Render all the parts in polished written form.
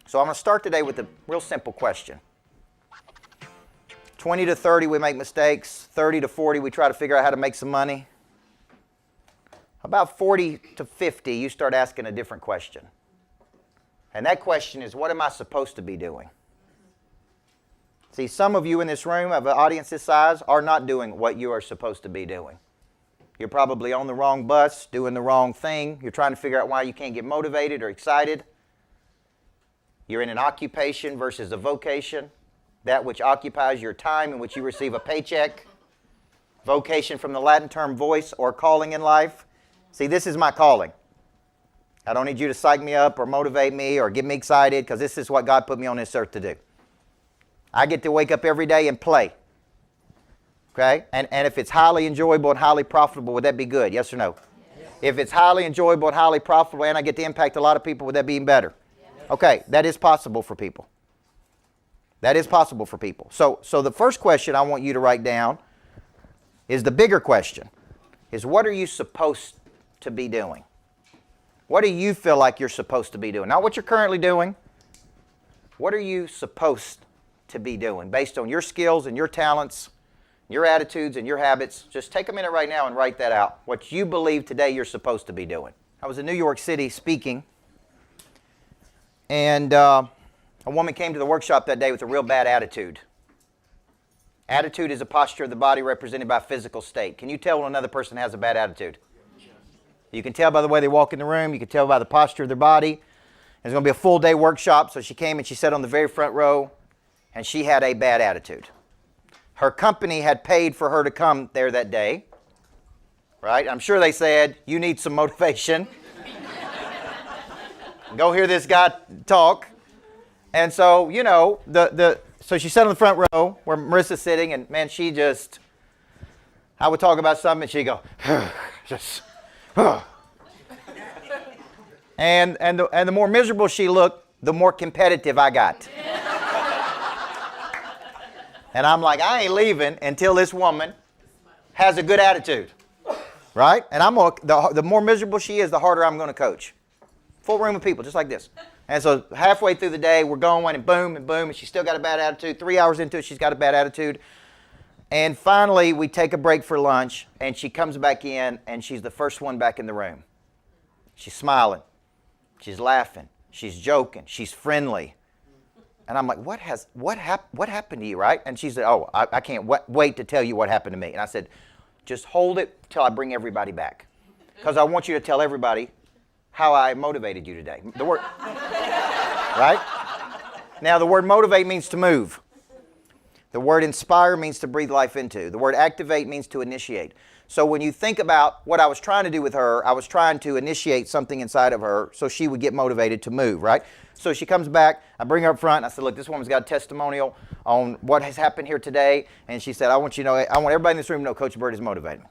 So I'm going to start today with a real simple question. 20 to 30, we make mistakes. 30 to 40, we try to figure out how to make some money. About 40 to 50, you start asking a different question. And that question is, what am I supposed to be doing? See, some of you in this room, of an audience this size, are not doing what you are supposed to be doing. You're probably on the wrong bus, doing the wrong thing. You're trying to figure out why you can't get motivated or excited. You're in an occupation versus a vocation. That which occupies your time in which you receive a paycheck. Vocation from the Latin term voice or calling in life. See, this is my calling. I don't need you to psych me up or motivate me or get me excited, because this is what God put me on this earth to do. I get to wake up every day and play. Okay? And if it's highly enjoyable and highly profitable, would that be good? Yes or no? Yes. If it's highly enjoyable and highly profitable and I get to impact a lot of people, would that be even better? Yes. Okay, that is possible for people. That is possible for people. So the first question I want you to write down is the bigger question, is what are you supposed to be doing? What do you feel like you're supposed to be doing? Not what you're currently doing. What are you supposed to be doing based on your skills and your talents, your attitudes and your habits? Just take a minute right now and write that out. What you believe today you're supposed to be doing. I was in New York City speaking, and a woman came to the workshop that day with a real bad attitude. Attitude is a posture of the body represented by a physical state. Can you tell when another person has a bad attitude? You can tell by the way they walk in the room. You can tell by the posture of their body. There's going to be a full day workshop, so she came and she sat on the very front row, and she had a bad attitude. Her company had paid for her to come there that day, right? I'm sure they said, you need some motivation. Go hear this guy talk. And so, you know, so she sat on the front row where Marissa's sitting, and man, she just, I would talk about something, and she'd go, just, and the more miserable she looked, the more competitive I got. And I'm like, I ain't leaving until this woman has a good attitude, right? And the more miserable she is, the harder I'm going to coach. Full room of people, just like this. And so halfway through the day, we're going, and boom, and she's still got a bad attitude. 3 hours into it, she's got a bad attitude. And finally, we take a break for lunch, and she comes back in, and she's the first one back in the room. She's smiling. She's laughing. She's joking. She's friendly. And I'm like, what happened to you, right? And she said, oh, I can't wait to tell you what happened to me. And I said, just hold it till I bring everybody back, because I want you to tell everybody how I motivated you today. The word, right? Now, the word motivate means to move. The word inspire means to breathe life into. The word activate means to initiate. So when you think about what I was trying to do with her, I was trying to initiate something inside of her so she would get motivated to move, right? So she comes back, I bring her up front, and I said, look, this woman's got a testimonial on what has happened here today. And she said, I want everybody in this room to know Coach Burt is motivating me.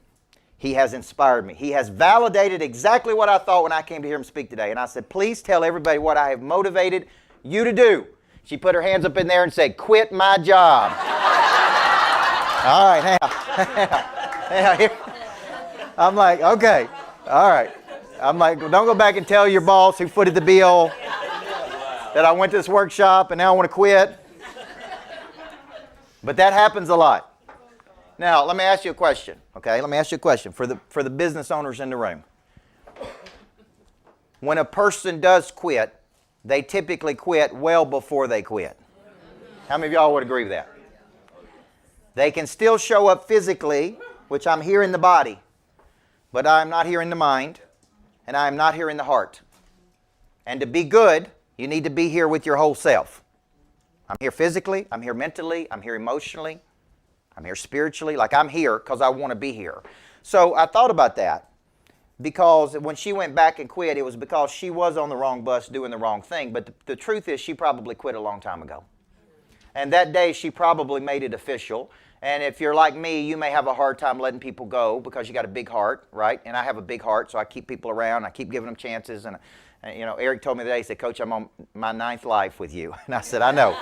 He has inspired me. He has validated exactly what I thought when I came to hear him speak today. And I said, please tell everybody what I have motivated you to do. She put her hands up in there and said, quit my job. All right, now here. I'm like, okay, all right. I'm like, well, don't go back and tell your boss who footed the bill that I went to this workshop and now I want to quit. But that happens a lot. Now, let me ask you a question, okay? Let me ask you a question for the business owners in the room. When a person does quit, they typically quit well before they quit. How many of y'all would agree with that? They can still show up physically, which I'm here in the body, but I'm not here in the mind, and I'm not here in the heart. And to be good, you need to be here with your whole self. I'm here physically, I'm here mentally, I'm here emotionally, I'm here spiritually. Like, I'm here because I want to be here. So I thought about that, because when she went back and quit, it was because she was on the wrong bus doing the wrong thing. But the truth is, she probably quit a long time ago. And that day, she probably made it official. And if you're like me, you may have a hard time letting people go because you got a big heart, right? And I have a big heart, so I keep people around. I keep giving them chances. And you know, Eric told me today, he said, Coach, I'm on my 9th life with you. And I said, I know.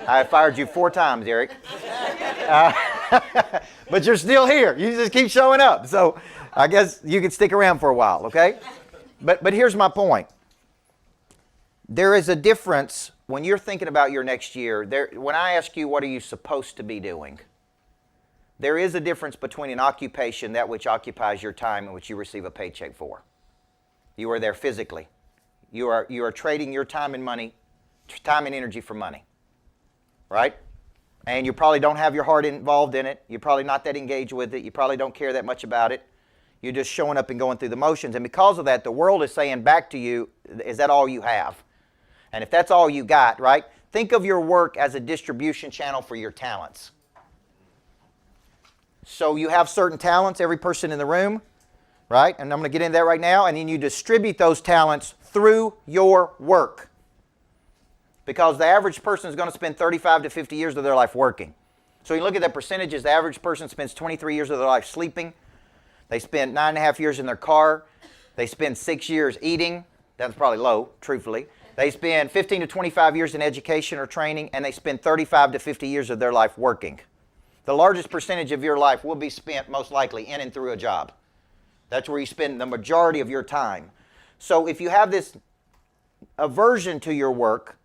I fired you 4 times, Eric. But you're still here. You just keep showing up. So I guess you can stick around for a while, okay? But here's my point. There is a difference when you're thinking about your next year, when I ask you what are you supposed to be doing, there is a difference between an occupation, that which occupies your time and which you receive a paycheck for. You are there physically. You are trading your time and money, time and energy for money, right? And you probably don't have your heart involved in it. You're probably not that engaged with it. You probably don't care that much about it. You're just showing up and going through the motions. And because of that, the world is saying back to you, is that all you have? And if that's all you got, right, think of your work as a distribution channel for your talents. So you have certain talents, every person in the room, right? And I'm going to get into that right now. And then you distribute those talents through your work. Because the average person is going to spend 35 to 50 years of their life working. So you look at the percentages, the average person spends 23 years of their life sleeping. They spend 9.5 years in their car. They spend 6 years eating. That's probably low, truthfully. They spend 15 to 25 years in education or training, and they spend 35 to 50 years of their life working. The largest percentage of your life will be spent most likely in and through a job. That's where you spend the majority of your time. So if you have this aversion to your work,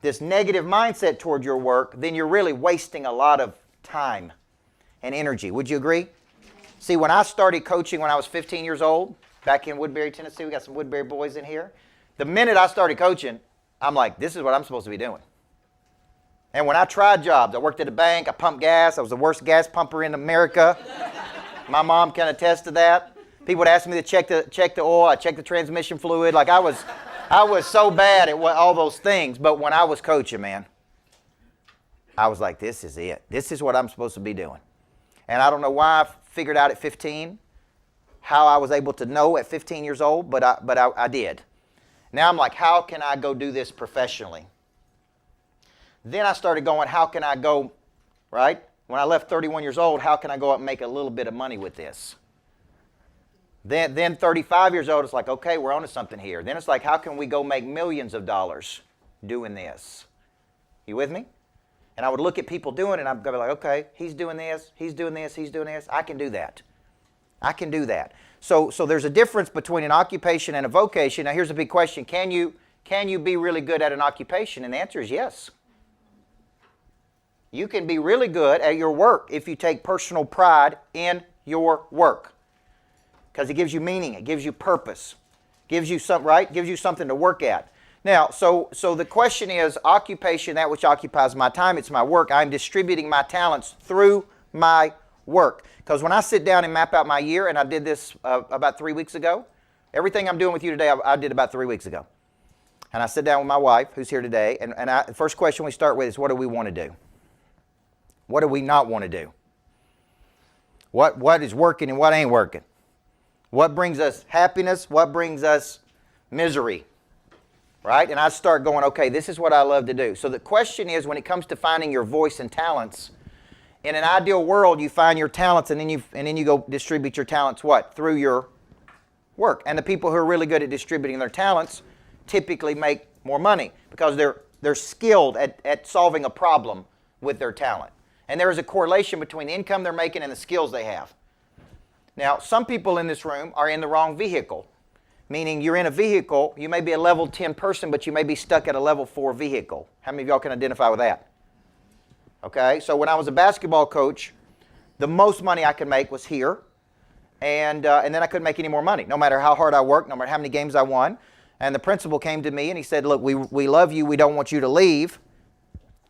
this negative mindset toward your work, then you're really wasting a lot of time and energy. Would you agree? See, when I started coaching when I was 15 years old, back in Woodbury, Tennessee, we got some Woodbury boys in here. The minute I started coaching, I'm like, this is what I'm supposed to be doing. And when I tried jobs, I worked at a bank, I pumped gas, I was the worst gas pumper in America. My mom can attest to that. People would ask me to check the oil, I checked the transmission fluid, like I was so bad at all those things, but when I was coaching, man, I was like, this is it. This is what I'm supposed to be doing. And I don't know why I figured out at 15, how I was able to know at 15 years old, but I did. Now I'm like, how can I go do this professionally? Then I started going, how can I go, right? When I left 31 years old, how can I go out and make a little bit of money with this? Then 35 years old, it's like, okay, we're onto something here. Then it's like, how can we go make millions of dollars doing this? You with me? And I would look at people doing it, and I'd be like, okay, he's doing this, he's doing this, he's doing this. I can do that. I can do that. So there's a difference between an occupation and a vocation. Now here's a big question. Can you be really good at an occupation? And the answer is yes. You can be really good at your work if you take personal pride in your work. Because it gives you meaning, it gives you purpose, gives you something to work at. Now, so the question is, occupation, that which occupies my time, it's my work. I'm distributing my talents through my work. Because when I sit down and map out my year, and I did this about 3 weeks ago, everything I'm doing with you today, I did about 3 weeks ago. And I sit down with my wife, who's here today, and the first question we start with is, what do we want to do? What do we not want to do? What is working and what ain't working? What brings us happiness? What brings us misery? Right? And I start going, okay, this is what I love to do. So the question is, when it comes to finding your voice and talents, in an ideal world, you find your talents and then you go distribute your talents what? Through your work. And the people who are really good at distributing their talents typically make more money because they're skilled at solving a problem with their talent. And there is a correlation between the income they're making and the skills they have. Now, some people in this room are in the wrong vehicle, meaning you're in a vehicle, you may be a level 10 person, but you may be stuck at a level 4 vehicle. How many of y'all can identify with that? Okay, so when I was a basketball coach, the most money I could make was here, and then I couldn't make any more money, no matter how hard I worked, no matter how many games I won. And the principal came to me and he said, look, we love you, we don't want you to leave,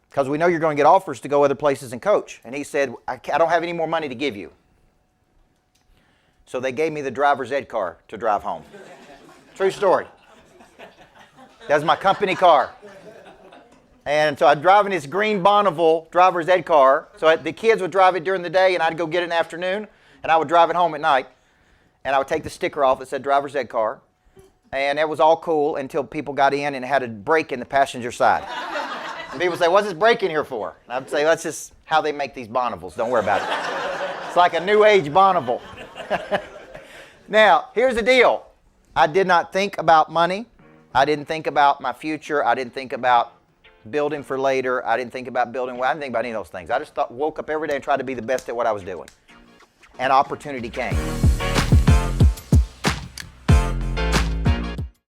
because we know you're going to get offers to go other places and coach. And he said, I don't have any more money to give you. So they gave me the driver's ed car to drive home. True story. That was my company car. And so I'd drive in this green Bonneville driver's ed car. So the kids would drive it during the day and I'd go get it in the afternoon. And I would drive it home at night. And I would take the sticker off that said driver's ed car. And it was all cool until people got in and had a brake in the passenger side. And people say, what's this brake in here for? And I'd say, that's just how they make these Bonnevilles. Don't worry about it. It's like a new age Bonneville. Now, here's the deal. I did not think about money. I didn't think about my future. I didn't think about building for later. I didn't think about building well. I didn't think about any of those things. I just woke up every day and tried to be the best at what I was doing. And opportunity came.